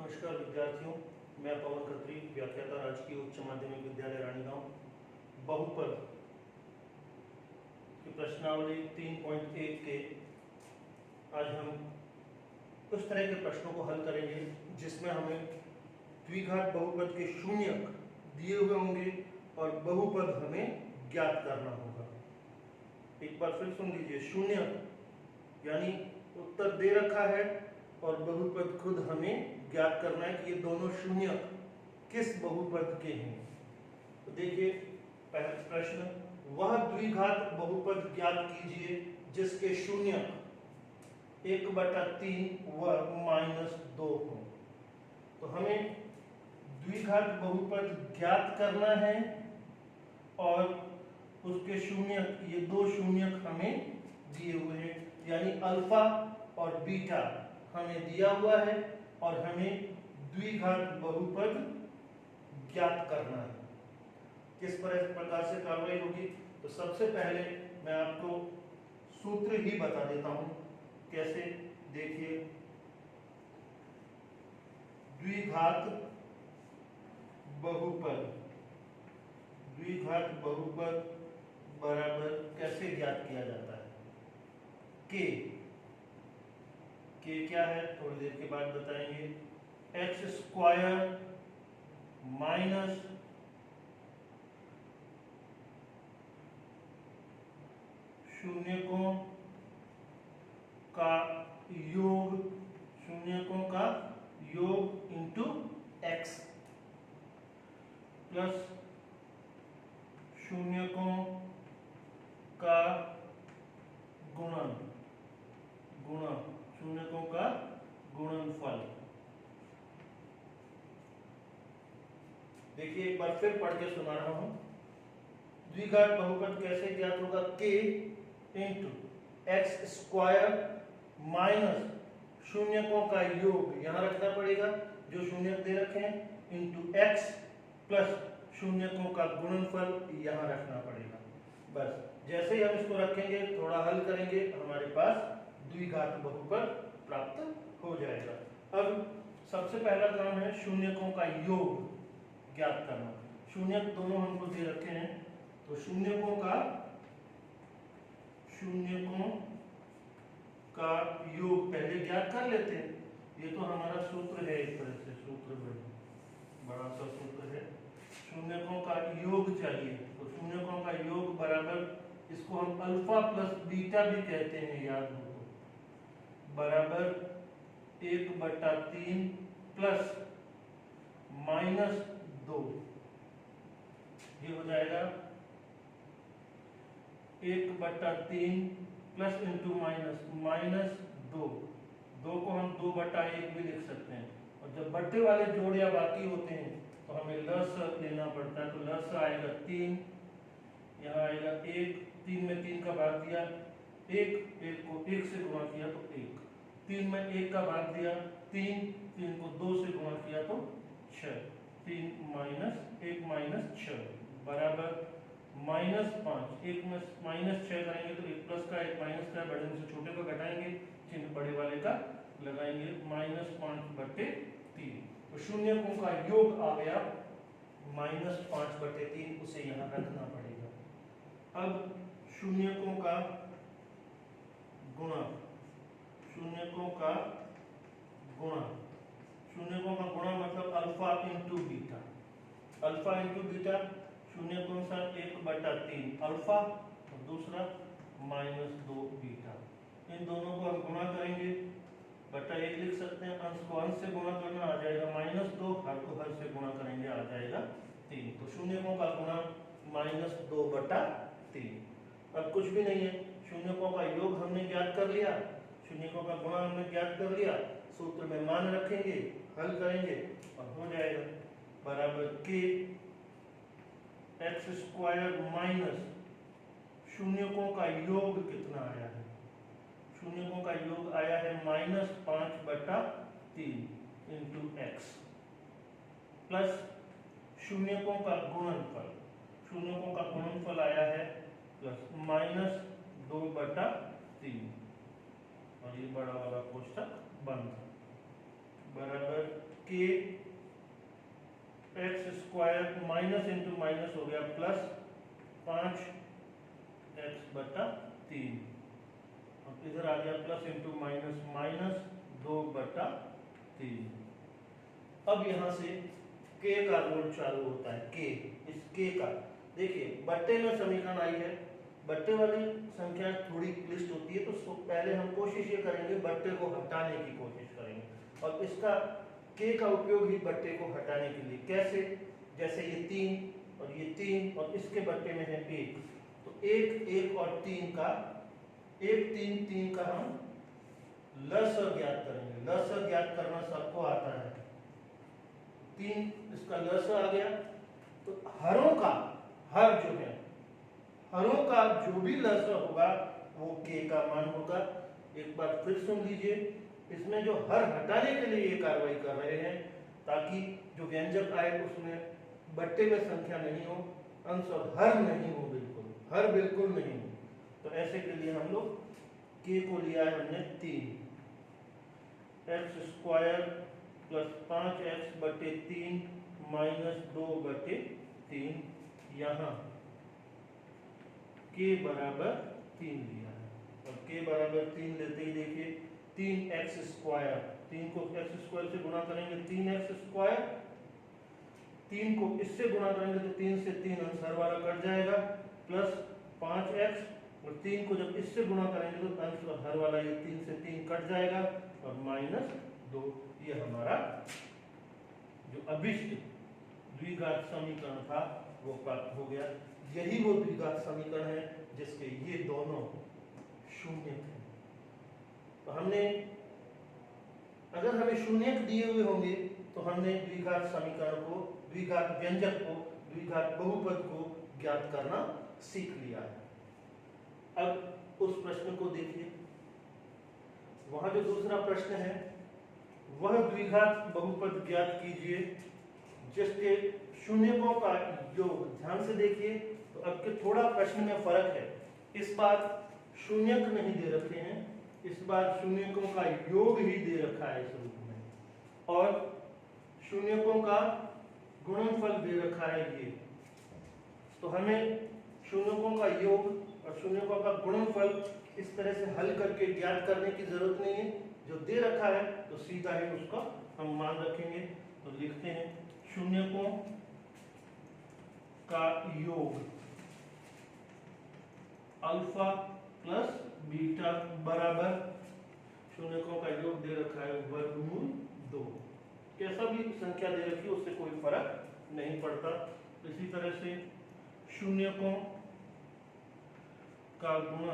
नमस्कार विद्यार्थियों, मैं पवन खत्री, व्याख्याता राजकीय उच्च माध्यमिक विद्यालय रानीगांव। बहुपद की प्रश्नावली 3.1 के आज हम उस तरह के प्रश्नों को हल करेंगे जिसमें हमें द्विघात बहुपद के शून्यक दिए हुए होंगे और बहुपद हमें ज्ञात करना होगा। एक बार फिर सुन लीजिए, शून्यक यानी उत्तर दे रखा है और बहुपद खुद हमें ज्ञात करना है कि ये दोनों शून्यक किस बहुपद के हैं। तो देखिए पहला प्रश्न, वह द्विघात बहुपद ज्ञात कीजिए जिसके शून्यक 1/3 व -2 हो। तो हमें द्विघात बहुपद ज्ञात करना है और उसके शून्यक, ये दो शून्यक हमें दिए हुए हैं, यानी अल्फा और बीटा हमें दिया हुआ है और हमें द्विघात बहुपद ज्ञात करना है। किस प्रकार से कार्रवाई होगी? तो सबसे पहले मैं आपको सूत्र ही बता देता हूं कैसे। देखिए, द्विघात बहुपद बराबर कैसे ज्ञात किया जाता है? के क्या है थोड़ी देर के बाद बताएंगे। x² माइनस शून्यकों का योग इंटू x प्लस शून्यकों का शून्यकों का गुणनफल। देखिए एक बार फिर पढ़ के सुना रहा हूं। द्विघात बहुपद कैसे ज्ञात होगा? k इंटू x² माइनस शून्यकों का योग यहां रखना पड़ेगा जो शून्यक दे रखे हैं, इंटू x प्लस शून्यकों का गुणनफल यहां रखना पड़ेगा। बस जैसे ही हम इसको रखेंगे, थोड़ा हल करेंगे, हमारे पास द्विघात बहुपद प्राप्त हो जाएगा। अब सबसे पहला काम है शून्यकों का योग ज्ञात करना। शून्यक दोनों हमको दे रखे हैं, तो शून्यकों का योग पहले ज्ञात कर लेते हैं। ये तो हमारा सूत्र है, एक तरह से सूत्र बड़ा सा सूत्र है। शून्यकों का योग चाहिए, तो शून्यकों का योग बराबर, इसको हम अल्फा प्लस बीटा भी कहते हैं, याद हो तो, बराबर 1/3 प्लस -2, ये हो जाएगा 1/3 प्लस इंटू माइनस 2। 2 को हम 2/1 भी लिख सकते हैं। और जब बट्टे वाले जोड़ या बाकी होते हैं तो हमें लस लेना पड़ता है। तो लस आएगा 3, यहाँ आएगा 1, 3 में 3 का भाग दिया 1 को 1 से गुणा किया तो 1, 3 में 1 का भाग दिया 3 को 2 से गुणा किया तो 6, 3 -1 -6 बराबर -5। 1 में -6 करेंगे तो 1 प्लस का 1 माइनस का, बड़े में से छोटे को घटाएंगे, चिन्ह बड़े वाले का लगाएंगे, -5/3। तो शून्यकों का योग आ गया -5/3, उसे यहाँ रखना पड़ेगा। अब शून्यकों का गुणा मतलब अल्फा इंटू बीटा। शून्य कौन सा? 1/3 अल्फा और दूसरा -2 बीटा। इन दोनों को हम गुणा करेंगे, बटा 1 लिख सकते हैं। अंश को अंश से गुणा करना आ जाएगा -2, हर को हर से गुणा करेंगे आ जाएगा 3। तो शून्यकों का गुणा -2/3। अब कुछ भी नहीं है, शून्यकों का योग हमने ज्ञात कर लिया, शून्यकों का गुणा हमने ज्ञात कर लिया। सूत्र में मान रखेंगे, हल करेंगे और हो जाएगा बराबर k x² माइनस शून्यकों का योग कितना आया है? शून्यकों का योग आया है -5/3 इंटू x प्लस शून्यकों का गुणनफल आया है प्लस -2/3 और ये बड़ा वाला कोष्ठक बंद। बराबर के x square minus into minus हो गया प्लस 5x/3। अब इधर आ गया प्लस इंटू माइनस माइनस 2/3। अब यहां से k का रोल चालू होता है। k, इस k का देखिए बट्टे में समीकरण आई है, बट्टे वाली संख्या थोड़ी क्लिष्ट होती है, तो पहले हम कोशिश ये करेंगे बट्टे को हटाने की कोशिश करेंगे, और इसका k का उपयोग ही बट्टे को हटाने के लिए। कैसे? जैसे ये 3 और ये 3 और इसके बट्टे में है 1, तो 1 1 और 3 का 1 3 3 का हम लसाअ ज्ञात करेंगे। लसाअ ज्ञात करना सबको आता है। 3 इसका लसाअ आ गया, तो हरों का हर जो है, हरों का जो भी लसाअ होगा वो k का मान होगा। एक बार फिर सुन लीजिए, इसमें जो हर हटाने के लिए ये कार्रवाई कर रहे हैं ताकि जो व्यंजक आए उसमें बट्टे में संख्या नहीं हो, अंश और हर नहीं हो, बिल्कुल हर बिल्कुल नहीं हो। तो ऐसे के लिए हम लोग k को लिया है हमने 3, x square plus 5x/3 minus 2/3, यहाँ k बराबर 3 लिया है। और k बराबर 3 लेते ही देखिए 3x स्क्वायर, 3 को x स्क्वायर से गुणा करेंगे 3x स्क्वायर, 3 को इससे गुणा करेंगे तो 3 से 3 अंश हर वाला कट जाएगा, प्लस 5x, और 3 को जब इससे गुणा करेंगे तो अंश और हर वाला ये 3 से 3 कट जाएगा, और माइनस 2। ये हमारा जो अभिष्ट द्विघात समीकरण था वो प्राप्त हो गया। यही वो द्विघात समीकरण है जिसके ये दोनों शून्य थे। तो हमने, अगर हमें शून्य दिए हुए होंगे तो हमने द्विघात समीकरण को, द्विघात व्यंजक को, द्विघात बहुपद को ज्ञात करना सीख लिया है। अब उस प्रश्न को देखिए, वहां जो दूसरा प्रश्न है वह द्विघात बहुपद ज्ञात कीजिए जिसके शून्यकों का योग। ध्यान से देखिए, तो अब के थोड़ा प्रश्न में फर्क है। इस बार शून्यक नहीं दे रखे हैं, इस बार शून्यकों का योग ही दे रखा है इस रूप में, और शून्यकों का गुणनफल दे रखा है ये। तो हमें शून्यकों का योग और शून्यकों का गुणनफल इस तरह से हल करके ज्ञात करने की जरूरत नहीं है। जो दे रखा है तो सीधा ही उसका हम मान रखेंगे। तो लिखते हैं शून्यकों का योग अल्फा प्लस बीटा बराबर, शून्यकों का योग दे रखा है वर्गमूल 2। कैसा भी संख्या दे रखी है उससे कोई फर्क नहीं पड़ता। इसी तरह से शून्यकों का गुणा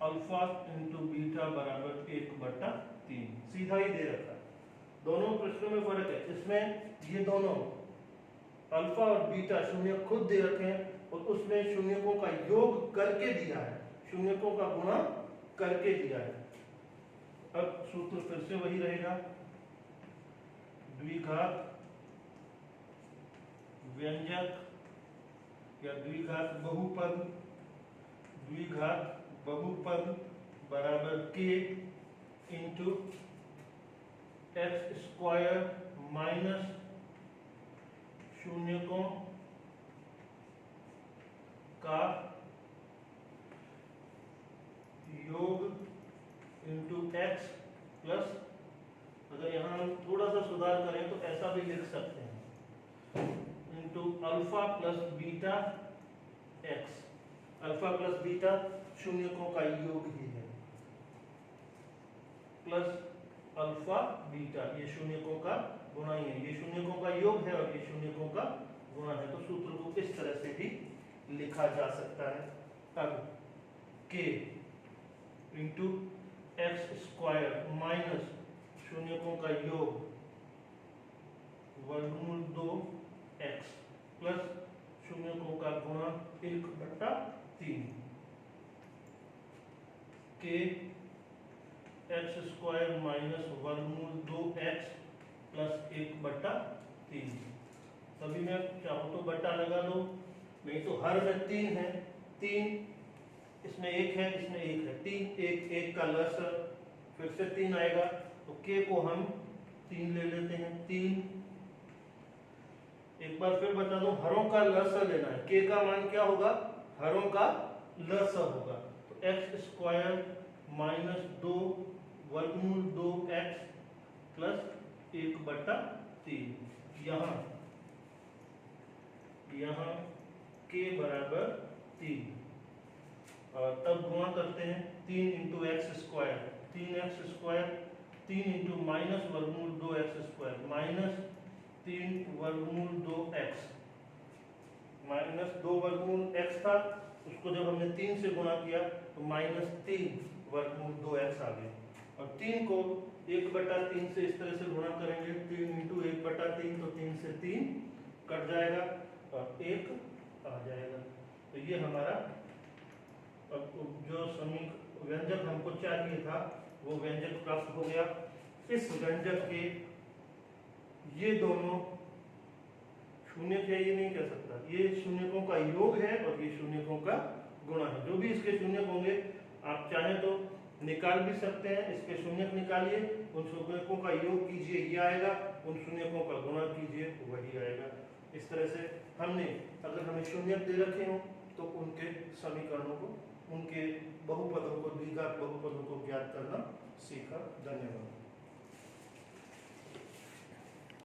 अल्फा इंटू बीटा बराबर 1/3, सीधा ही दे रखा है। दोनों प्रश्नों में फर्क है। इसमें ये दोनों अल्फा और बीटा शून्य खुद दे रखे हैं, और उसमें शून्यकों का योग करके दिया है, शून्यकों का गुणा करके दिया है। अब सूत्र फिर से वही रहेगा, द्विघात व्यंजक या द्विघात बहुपद बराबर k into x square minus शून्यकों का योग इंटू एक्स प्लस, अगर यहाँ हम थोड़ा सा सुधार करें तो ऐसा भी लिख सकते हैं, into alpha plus beta x. Alpha plus beta शून्यकों का योग ही है, प्लस अल्फा बीटा ये शून्यकों का गुणा ही है, ये शून्यकों का योग है और ये शून्यकों का गुणा है। तो सूत्र को इस तरह से भी लिखा जा सकता है। अब k into x square minus शून्यकों का योग वर्गमूल 2x प्लस शून्यकों का गुणा 1/3, k एक्स स्क्वायर माइनस वर्गमूल 2x प्लस 1/3। सभी में चाहो तो बट्टा लगा दो, नहीं तो हर में 3 है, 3 इसमें 1 है, इसमें 1 है, 3 1 1 का लसाअ, फिर से 3 आएगा, तो k को हम 3 ले लेते हैं, 3। एक बार फिर बता दूं, हरों का लसा लेना है, k का मान क्या होगा, हरों का लसा होगा, तो x स्क्वायर माइनस 2 वर्गमूल 2x प्लस 1/3। यहाँ k बराबर 3, और तब गुणा करते हैं, 3 into x square, 3x square, 3 into minus वर्गमूल 2x स्क्वायर, माइनस 3 वर्गमूल 2x, माइनस 2 वर्गमूल x था, उसको जब हमने 3 से गुणा किया तो माइनस 3 वर्गमूल 2x आ गया, और 3 को 1/3 से इस तरह से गुणा करेंगे, 3 इंटू 1/3, तो 3 से 3 कट जाएगा और 1 आ जाएगा। तो ये हमारा जो व्यंजक हमको चाहिए था वो व्यंजक प्राप्त हो गया। इस व्यंजक के ये दोनों शून्य है, ये नहीं कह सकता, ये शून्यकों का योग है और ये शून्यकों का गुणा है। जो भी इसके शून्यक होंगे आप चाहें तो निकाल भी सकते हैं, इसके शून्यक निकालिए, उन शून्यकों का योग कीजिए, ये आएगा, उन शून्यकों का गुणा कीजिए, वही आएगा। इस तरह से हमने, अगर हमें शून्यक दे रखे हों तो उनके समीकरणों को, उनके बहुपदों को, द्विघात बहुपदों को ज्ञात करना सीखा। धन्यवाद।